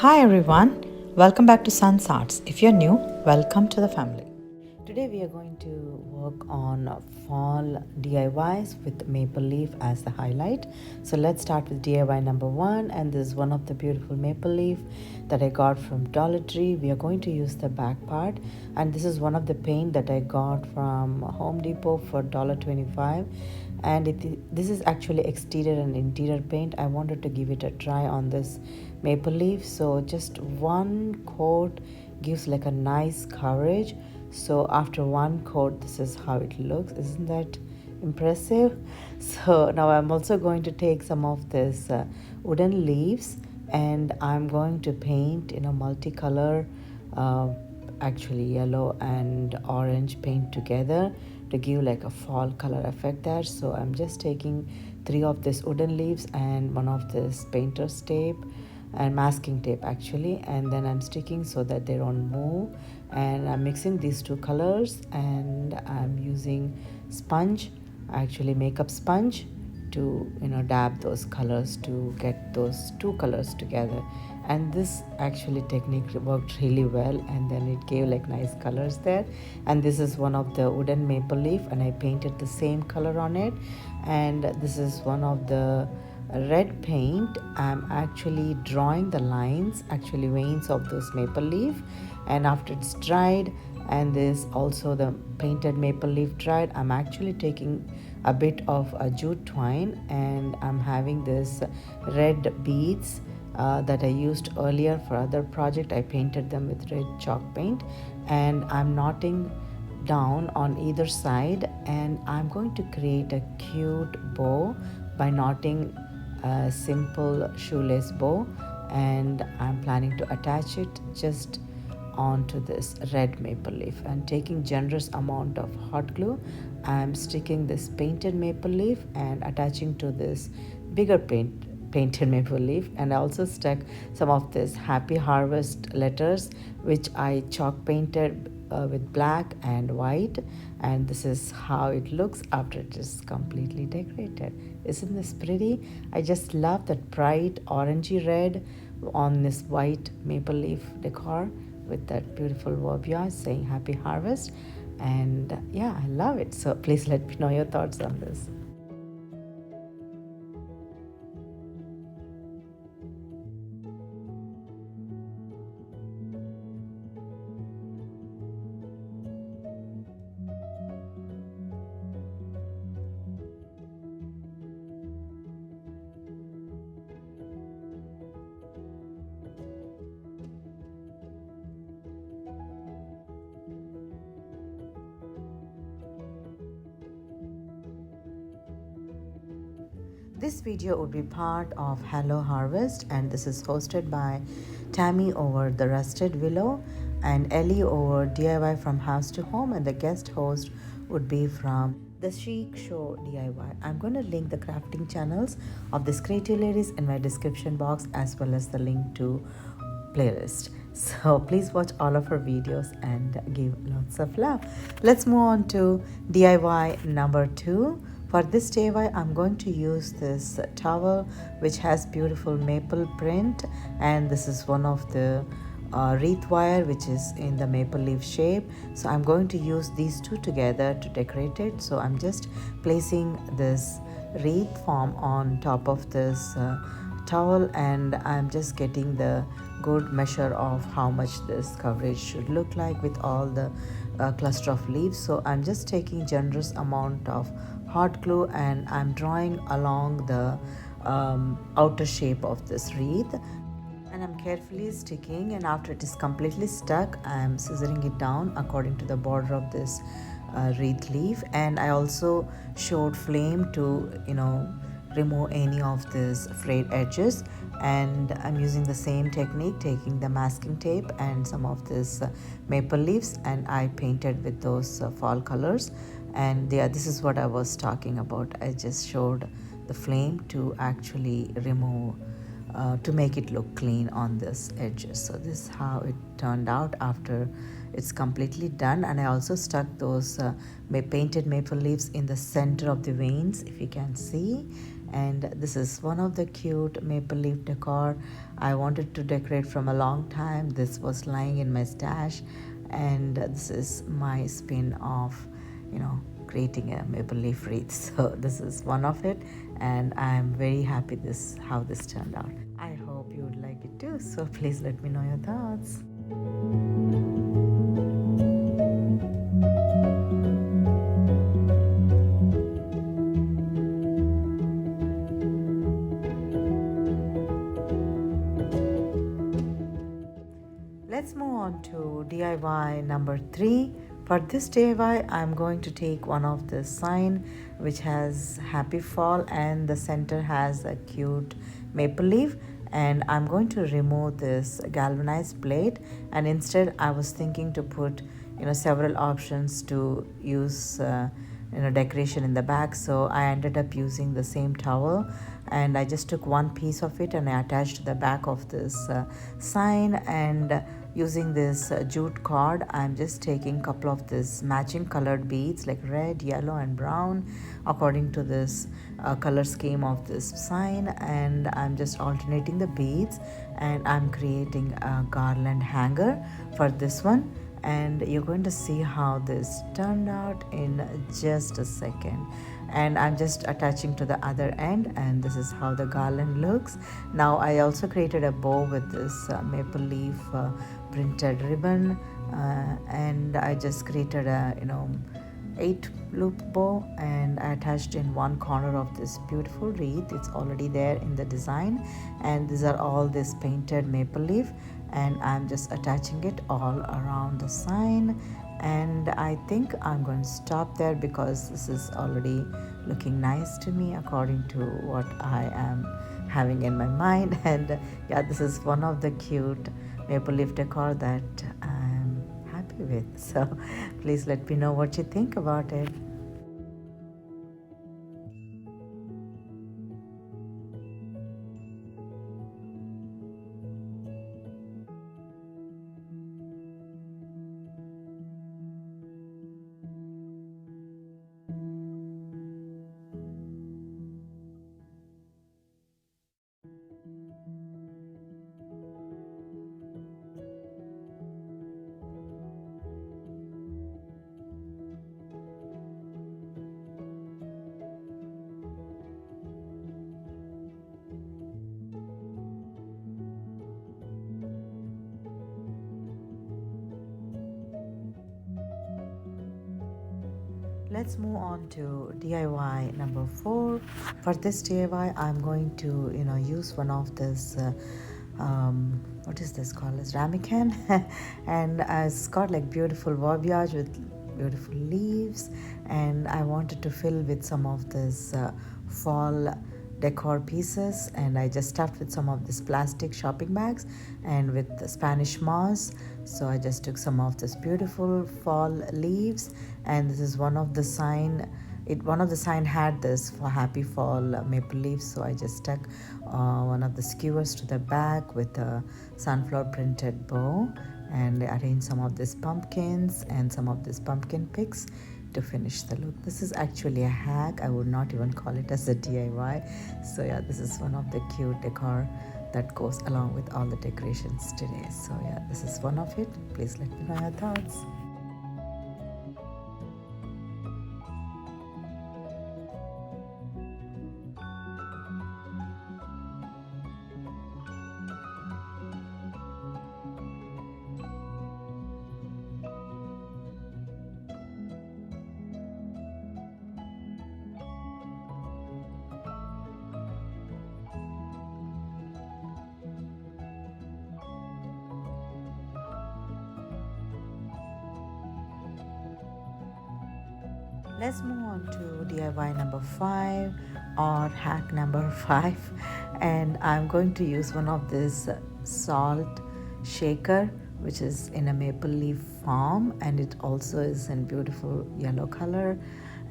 Hi everyone, welcome back to Sun's Arts. If you're new, welcome to the family. Today we are going to work on fall DIYs with maple leaf as the highlight. So let's start with DIY number 1, and this is one of the beautiful maple leaf that I got from Dollar Tree. We are going to use the back part, and this is one of the paint that I got from Home Depot for $1.25, and this is actually exterior and interior paint. I wanted to give it a try on this maple leaf, so just one coat gives like a nice coverage. So after one coat, this is how it looks. Isn't that impressive? So now I'm also going to take some of this wooden leaves, and I'm going to paint in a multicolor, actually yellow and orange paint together to give like a fall color effect there. So I'm just taking 3 of these wooden leaves and 1 of this painter's tape and masking tape actually, and then I'm sticking so that they don't move, and I'm mixing these 2 colors, and I'm using sponge, actually makeup sponge, to dab those colors to get those 2 colors together. And this actually technique worked really well, and then it gave like nice colors there. And this is one of the wooden maple leaf, and I painted the same color on it. And this is one of the red paint. I'm actually drawing the lines, actually veins of this maple leaf, and after it's dried and this also the painted maple leaf dried, I'm actually taking a bit of a jute twine, and I'm having this red beads that I used earlier for other project. I painted them with red chalk paint, and I'm knotting down on either side, and I'm going to create a cute bow by knotting a simple shoelace bow, and I'm planning to attach it just onto this red maple leaf. And taking generous amount of hot glue, I'm sticking this painted maple leaf and attaching to this bigger painted maple leaf. And I also stuck some of this happy harvest letters, which I chalk painted with black and white, and this is how it looks after it is completely decorated. Isn't this pretty? I just love that bright orangey red on this white maple leaf decor with that beautiful verbiage saying happy harvest. And yeah, I love it. So please let me know your thoughts on this. This video would be part of Hello Harvest, and this is hosted by Tammie over the Rusted Willow and Ellie over DIY from House to Home, and the guest host would be from the Chic Show DIY. I'm going to link the crafting channels of these creative ladies in my description box, as well as the link to playlist. So please watch all of her videos and give lots of love. Let's move on to DIY number 2. For this DIY, I'm going to use this towel which has beautiful maple print, and this is one of the wreath wire which is in the maple leaf shape. So I'm going to use these 2 together to decorate it. So I'm just placing this wreath form on top of this towel, and I'm just getting the good measure of how much this coverage should look like with all the cluster of leaves. So I'm just taking generous amount of hot glue, and I'm drawing along the outer shape of this wreath, and I'm carefully sticking, and after it is completely stuck, I'm scissoring it down according to the border of this wreath leaf. And I also showed flame to remove any of these frayed edges, and I'm using the same technique, taking the masking tape and some of this maple leaves, and I painted with those fall colors. And yeah, this is what I was talking about. I just showed the flame to actually remove to make it look clean on this edges. So this is how it turned out after it's completely done. And I also stuck those painted maple leaves in the center of the veins, if you can see. And this is one of the cute maple leaf decor I wanted to decorate from a long time. This was lying in my stash, and this is my spin of, creating a maple leaf wreath. So this is one of it, and I'm very happy how this turned out. I hope you would like it too. So please let me know your thoughts. Let's move on to DIY number 3. For this DIY, I'm going to take one of the sign which has happy fall and the center has a cute maple leaf, and I'm going to remove this galvanized plate, and instead I was thinking to put several options to use decoration in the back. So I ended up using the same towel, and I just took one piece of it and I attached the back of this sign, and using this jute cord, I'm just taking a couple of this matching colored beads like red, yellow and brown according to this color scheme of this sign, and I'm just alternating the beads, and I'm creating a garland hanger for this one, and you're going to see how this turned out in just a second. And I'm just attaching to the other end, and this is how the garland looks. Now I also created a bow with this maple leaf printed ribbon, and I just created a 8 loop bow, and I attached in one corner of this beautiful wreath. It's already there in the design, and these are all this painted maple leaf, and I'm just attaching it all around the sign. And I think I'm going to stop there because this is already looking nice to me according to what I am having in my mind. And yeah, this is one of the cute maple leaf decor that I'm happy with. So please let me know what you think about it. Let's move on to DIY number 4. For this DIY, I'm going to use one of this what is this called as ramekin and it's got like beautiful verbiage with beautiful leaves, and I wanted to fill with some of this fall decor pieces, and I just stuffed with some of this plastic shopping bags and with the Spanish moss. So I just took some of this beautiful fall leaves, and this is one of the sign. One of the sign had this for happy fall maple leaves, so I just stuck one of the skewers to the back with a sunflower printed bow, and arranged some of these pumpkins and some of these pumpkin picks to finish the look. This is actually a hack. I would not even call it as a DIY. So yeah, this is one of the cute decor that goes along with all the decorations today. So yeah, this is one of it. Please let me know your thoughts. Let's move on to DIY number 5 or hack number 5, and I'm going to use one of this salt shaker which is in a maple leaf form, and it also is in beautiful yellow color,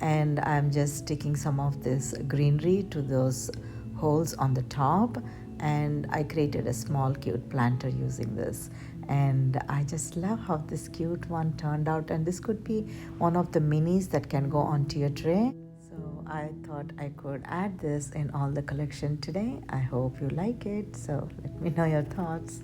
and I'm just sticking some of this greenery to those holes on the top, and I created a small cute planter using this, and I just love how this cute one turned out, and this could be one of the minis that can go onto your tray. So I thought I could add this in all the collection today. I hope you like it. So let me know your thoughts.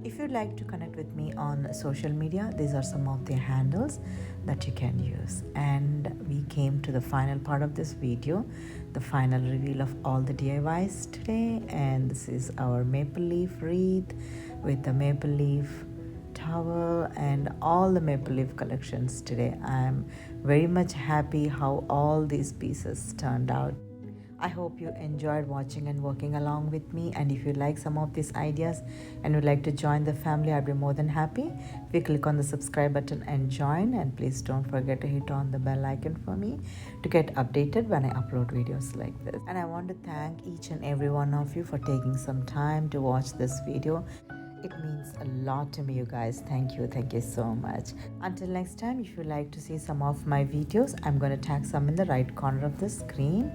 If you'd like to connect with me on social media, these are some of the handles that you can use. And we came to the final part of this video, the final reveal of all the DIYs today. And this is our maple leaf wreath with the maple leaf towel and all the maple leaf collections today. I'm very much happy how all these pieces turned out. I hope you enjoyed watching and working along with me, and if you like some of these ideas and would like to join the family, I'd be more than happy if you click on the subscribe button and join. And please don't forget to hit on the bell icon for me to get updated when I upload videos like this. And I want to thank each and every one of you for taking some time to watch this video. It means a lot to me, you guys. Thank you so much. Until next time, if you like to see some of my videos, I'm going to tag some in the right corner of the screen,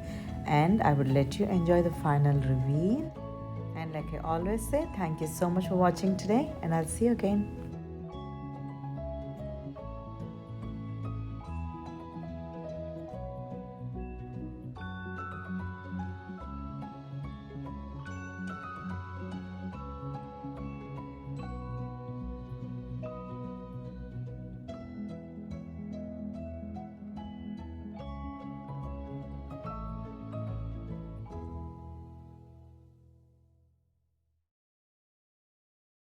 and I would let you enjoy the final reveal. And like I always say, thank you so much for watching today, and I'll see you again.